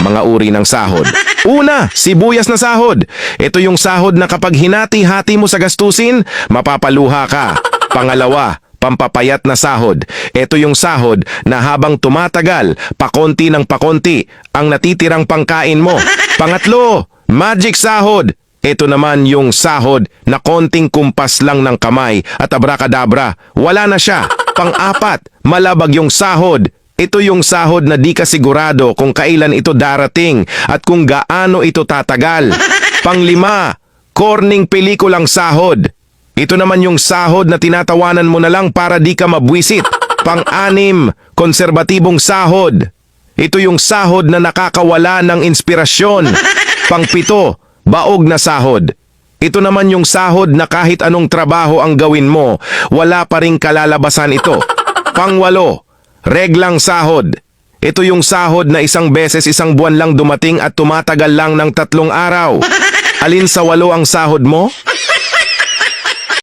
mga uri ng sahod. Una, sibuyas na sahod. Ito yung sahod na kapag hinati-hati mo sa gastusin, mapapaluha ka. Pangalawa, pampapayat na sahod. Ito yung sahod na habang tumatagal, pakonti ng pakonti, ang natitirang pangkain mo. Pangatlo, magic sahod. Ito naman yung sahod na konting kumpas lang ng kamay at abracadabra, wala na siya. Pang-apat, malabag yung sahod. Ito yung sahod na di ka sigurado kung kailan ito darating at kung gaano ito tatagal. Panglima, corning pelikulang sahod. Ito naman yung sahod na tinatawanan mo na lang para di ka mabwisit. Pang-anim, konserbatibong sahod. Ito yung sahod na nakakawala ng inspirasyon. Pang-pito, baog na sahod. Ito naman yung sahod na kahit anong trabaho ang gawin mo, wala pa ring kalalabasan ito. Pang-walo, reglang sahod. Ito yung sahod na isang beses isang buwan lang dumating at tumatagal lang ng 3 araw. Alin sa 8 ang sahod mo?